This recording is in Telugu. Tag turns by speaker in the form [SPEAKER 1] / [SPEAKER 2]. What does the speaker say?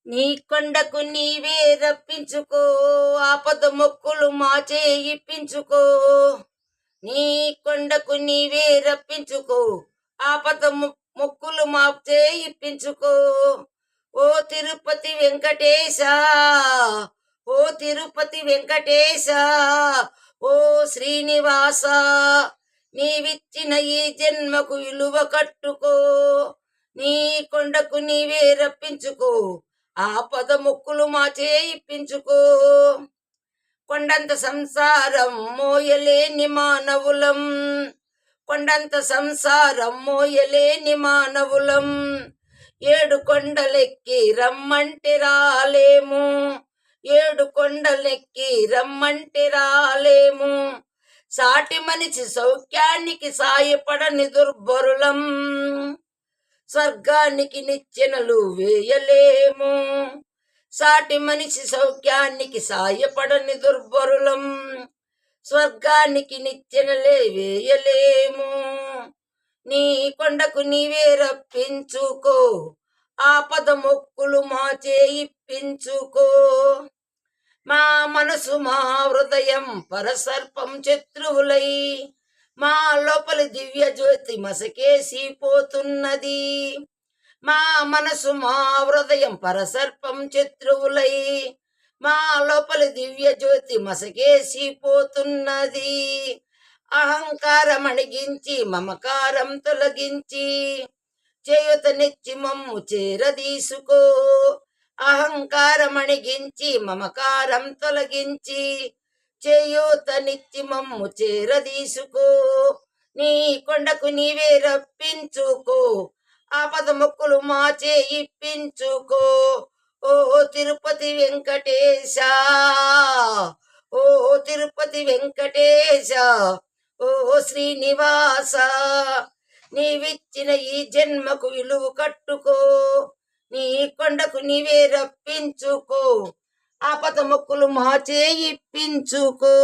[SPEAKER 1] నీ కొండకు నీవే రప్పించుకో, ఆపద మొక్కులు మా చేయిప్పించుకో. నీ కొండకు నీవే రప్పించుకో, ఆపద మొక్కులు మా చేయిప్పించుకో. ఓ తిరుపతి వెంకటేశ, ఓ తిరుపతి వెంకటేశ, ఓ శ్రీనివాస, నీవిచ్చిన ఈ జన్మకు విలువ కట్టుకో. నీ కొండకు నీవే రప్పించుకో, ఆపద మొక్కులు మా చేయిప్పించుకో. కొండంత సంసారం మోయలేని మానవులం, కొండంత సంసారం మోయలేని మానవులం. 7 కొండలెక్కి రమ్మంటే రాలేము, 7 కొండలెక్కి రమ్మంటే రాలేము. సాటి మనిషి సౌఖ్యానికి సాయపడని దుర్బరులం, స్వర్గానికి నిచ్చెనలు వేయలేము. సాటి మనిషి సౌఖ్యానికి సాయపడని దుర్బరులం, స్వర్గానికి నిచ్చెనలే వేయలేము. నీ కొండకు నీవే రప్పించుకో, ఆపద మొక్కులు మా చేయిప్పించుకో. మా మనసు మా హృదయం పరసర్పం శత్రువులై, మా లోపలి దివ్య జ్యోతి మసకేసి పోతున్నది. మా మనసు మా హృదయం పరసర్పం శత్రువులై, మా లోపలి దివ్య జ్యోతి మసకేసి పోతున్నది. అహంకారం అణిగించి మమకారం తొలగించి, చేయుతనిచ్చి మమ్ము చేరదీసుకో. అహంకారం అణిగించి మమకారం తొలగించి, చేయూతనిచ్చి మమ్ము చేరదీసుకో. నీ కొండకు నీవే రప్పించుకో, ఆపద మొక్కులు మా చేయిప్పించుకో. ఓ తిరుపతి వెంకటేశ, ఓ తిరుపతి వెంకటేశ, ఓ శ్రీనివాస, నీవిచ్చిన ఈ జన్మకు విలువ కట్టుకో. నీ కొండకు నీవే రప్పించుకో, ఆపద మొక్కులు మా చేయిప్పించుకో.